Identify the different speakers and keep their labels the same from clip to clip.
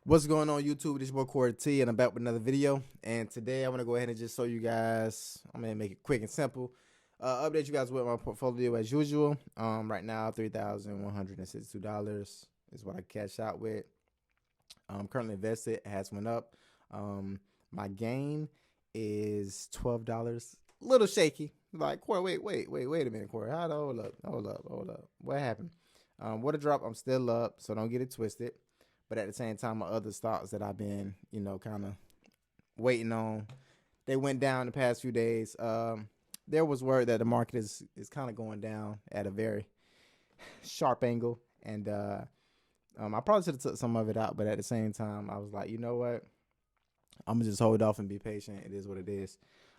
Speaker 1: What's going on YouTube? This is your boy Corey T and I'm back with another video. And today I want to go ahead and just show you guys, I'm going to make it quick and simple. Update you guys with my portfolio as usual. Right now $3,162 is what I cash out with. I'm currently invested. It has went up. My gain is $12. A little shaky. Like, Corey, wait a minute, Corey. Hold up. What happened? What a drop. I'm still up, so don't get it twisted. But at the same time, my other stocks that I've been, kind of waiting on, they went down the past few days. There was word that the market is kind of going down at a very sharp angle. And I probably should have took some of it out. But at the same time, I was like, you know what? I'm going to just hold off and be patient. It is what it is.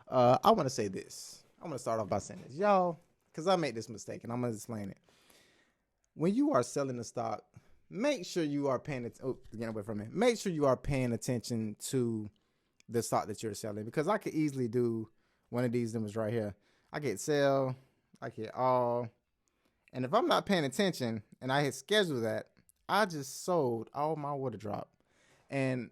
Speaker 1: I want to say this. I'm going to start off by saying this. Y'all, because I made this mistake, and I'm going to explain it. When you are selling a stock, make sure you are paying attention. Get away from it. Make sure you are paying attention to the stock that you're selling, because I could easily do one of these numbers right here. I get sell, I get all, and if I'm not paying attention and I hit schedule that, I just sold all my water drop. And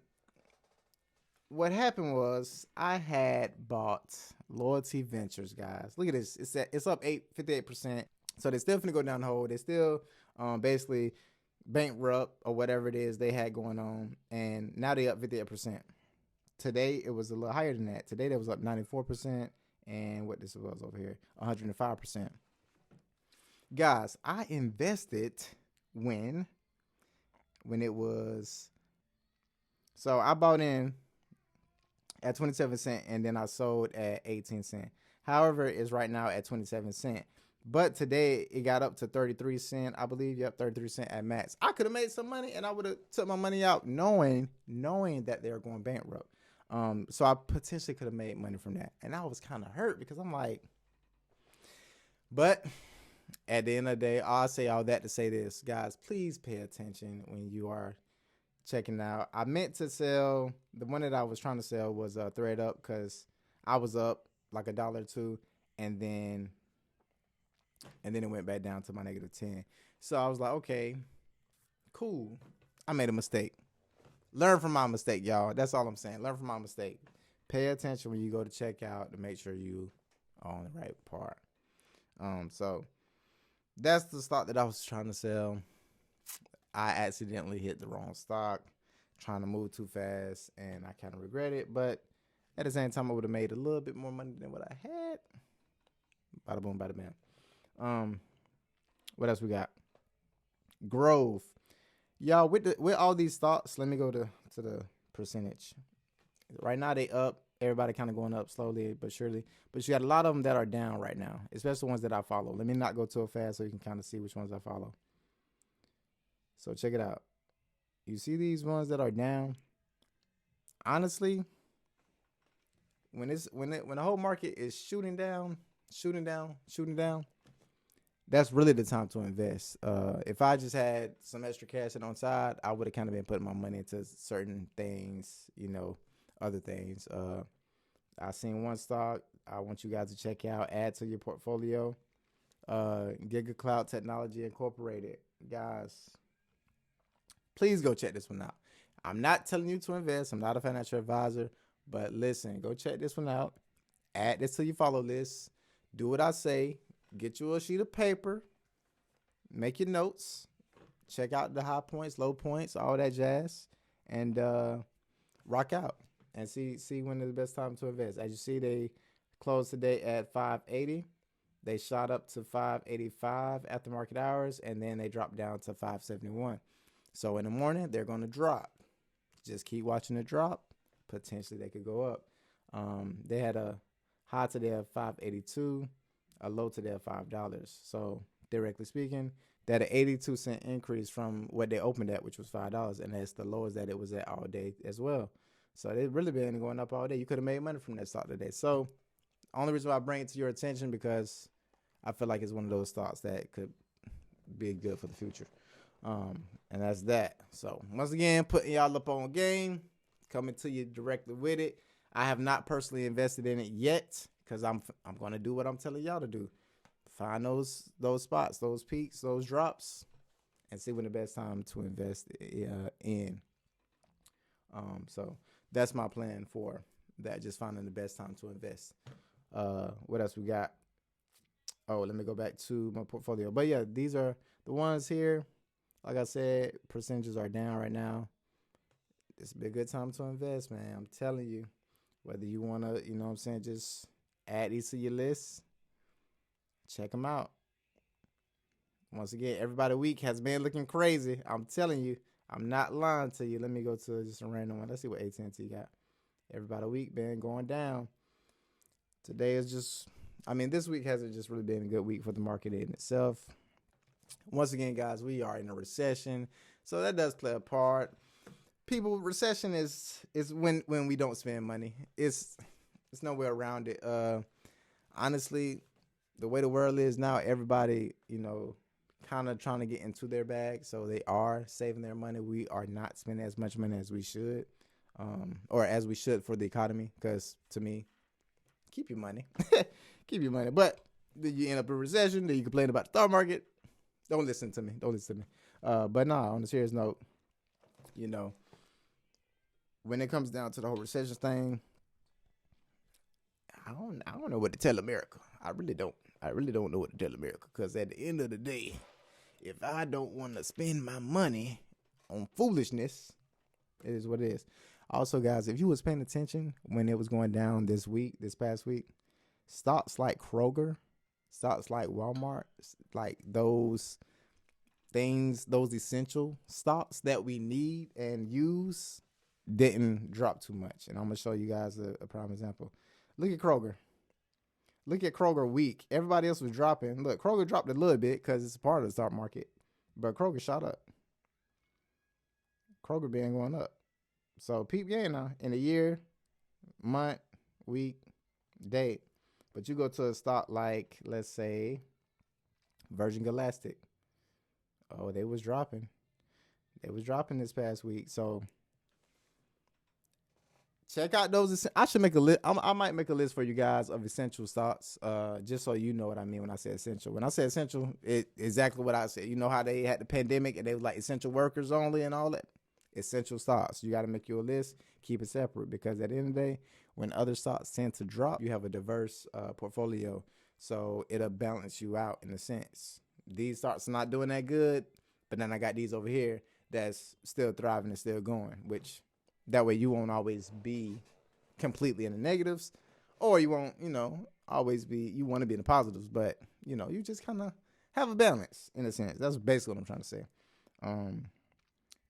Speaker 1: what happened was I had bought Loyalty Ventures, guys. Look at this. It's up 58%. So they're still finna go down the hole. They're still basically bankrupt or whatever it is they had going on, and now they up 58%. Today it was a little higher than that. Today they was up 94%, and what this was over here, 105%. Guys, I invested when it was, so I bought in at 27 cents and then I sold at 18 cents. However, it's right now at 27 cents. But today it got up to 33 cents, I believe. Yep, 33 cents at max. I could have made some money, and I would have took my money out knowing that they're going bankrupt. So I potentially could have made money from that. And I was kind of hurt because I'm like, but at the end of the day, I'll say all that to say this. Guys, please pay attention when you are checking out. I meant to sell, the one that I was trying to sell was Thread Up, because I was up like $1 or $2, and then it went back down to my -10. So I was like, okay, cool. I made a mistake. Learn from my mistake, y'all. That's all I'm saying. Learn from my mistake. Pay attention when you go to checkout to make sure you are on the right part. So that's the stock that I was trying to sell. I accidentally hit the wrong stock, trying to move too fast, and I kind of regret it. But at the same time, I would have made a little bit more money than what I had. Bada boom, bada bam. What else we got? Grove. Y'all, with all these stocks, let me go to the percentage. Right now they up. Everybody kind of going up slowly but surely. But you got a lot of them that are down right now, especially the ones that I follow. Let me not go too fast so you can kind of see which ones I follow. So check it out. You see these ones that are down? Honestly, when the whole market is shooting down, that's really the time to invest. If I just had some extra cash on the side, I would have kind of been putting my money into certain things, other things. I seen one stock I want you guys to check out, add to your portfolio. Giga Cloud Technology Incorporated. Guys, please go check this one out. I'm not telling you to invest. I'm not a financial advisor, but listen, go check this one out. Add this to your follow list. Do what I say. Get you a sheet of paper. Make your notes. Check out the high points, low points, all that jazz, and rock out and see when is the best time to invest. As you see, they closed today at 580. They shot up to 585 after market hours, and then they dropped down to 571. So in the morning, they're going to drop. Just keep watching the drop. Potentially, they could go up. They had a high today of 582, a low today of $5. So directly speaking, that an 82-cent increase from what they opened at, which was $5, and that's the lowest that it was at all day as well. So they've really been going up all day. You could have made money from that stock today. So only reason why I bring it to your attention, because I feel like it's one of those stocks that could be good for the future. And that's that. So once again, putting y'all up on game, coming to you directly with it. I have not personally invested in it yet, because I'm going to do what I'm telling y'all to do. Find those spots, those peaks, those drops, and see when the best time to invest in. So that's my plan for that. Just finding the best time to invest. What else we got? Oh, let me go back to my portfolio. But yeah, these are the ones here. Like I said, percentages are down right now. It's be a good time to invest, man. I'm telling you. Whether you want to, you know what I'm saying, just add these to your list, check them out. Once again, everybody week has been looking crazy. I'm telling you. I'm not lying to you. Let me go to just a random one. Let's see what AT&T got. Everybody week been going down. Today is just, this week hasn't just really been a good week for the market in itself. Once again, guys, we are in a recession, so that does play a part. People, recession is when we don't spend money. It's no way around it. Honestly, the way the world is now, everybody, kind of trying to get into their bag, so they are saving their money. We are not spending as much money as we should, or as we should for the economy. Because to me, keep your money, keep your money. But then you end up in a recession. Then you complain about the stock market. Don't listen to me. But nah, on a serious note, when it comes down to the whole recession thing, I don't know what to tell America. I really don't know what to tell America, because at the end of the day, if I don't want to spend my money on foolishness, it is what it is. Also, guys, if you was paying attention when it was going down this past week, stocks like Kroger, stocks like Walmart, like those things, those essential stocks that we need and use, didn't drop too much. And I'm going to show you guys a prime example. Look at Kroger. Look at Kroger week. Everybody else was dropping. Look, Kroger dropped a little bit because it's a part of the stock market. But Kroger shot up. Kroger been going up. So peep game now. In a year, month, week, date. But you go to a stock like, let's say, Virgin Galactic. Oh, they was dropping. They was dropping this past week. So check out those. I should make a list. I might make a list for you guys of essential stocks, just so you know what I mean when I say essential. When I say essential, it exactly what I said. You know how they had the pandemic and they were like essential workers only and all that? Essential stocks. You got to make your list, keep it separate, because at the end of the day, when other stocks tend to drop, you have a diverse portfolio. So it'll balance you out in a sense. These stocks are not doing that good, but then I got these over here that's still thriving and still going, which that way you won't always be completely in the negatives, or you won't, always be, you want to be in the positives, but, you just kind of have a balance in a sense. That's basically what I'm trying to say. And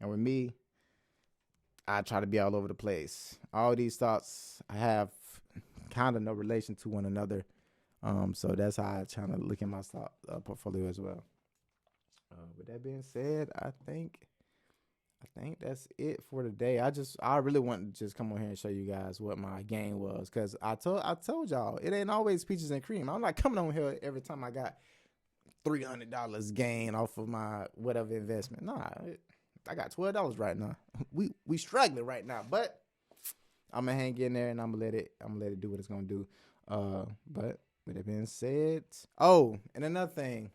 Speaker 1: with me, I try to be all over the place. All these stocks I have kind of no relation to one another. So that's how I try to look at my stock portfolio as well. With that being said, I think that's it for today. I really want to just come on here and show you guys what my gain was, because I told y'all it ain't always peaches and cream. I'm not coming on here every time I got $300 gain off of my whatever investment. Nah, I got $12 right now. We struggling right now, but I'm gonna hang in there and I'm gonna let it do what it's gonna do. But with that being said, and another thing,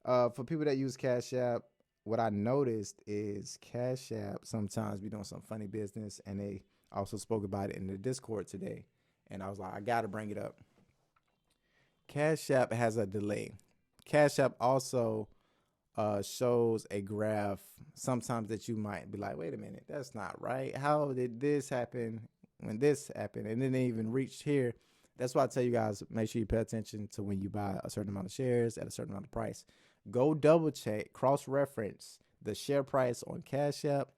Speaker 1: for people that use Cash App, what I noticed is Cash App sometimes be doing some funny business, and they also spoke about it in the Discord today. And I was like, I gotta bring it up. Cash App has a delay. Cash App also shows a graph sometimes that you might be like, wait a minute, that's not right. How did this happen when this happened? And then they even reached here. That's why I tell you guys, make sure you pay attention to when you buy a certain amount of shares at a certain amount of price. Go double check, cross-reference the share price on Cash App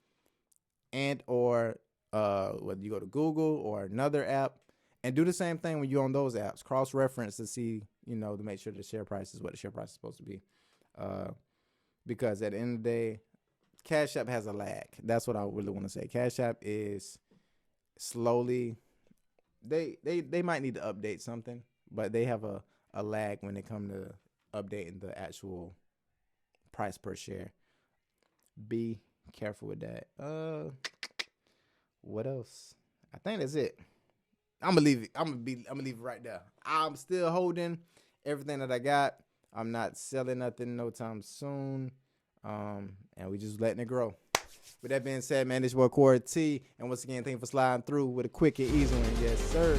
Speaker 1: and or whether you go to Google or another app, and do the same thing when you're on those apps. Cross-reference to see, to make sure the share price is what the share price is supposed to be. Because at the end of the day, Cash App has a lag. That's what I really want to say. Cash App is slowly, they might need to update something, but they have a lag when it comes to updating the actual price per share. Be careful with that. What else? I think that's it. I'm gonna leave it. I'm gonna leave it right there. I'm still holding everything that I got. I'm not selling nothing no time soon. And we just letting it grow. With that being said, man, this is your boy Corey T. And once again, thank you for sliding through with a quick and easy one. Yes, sir.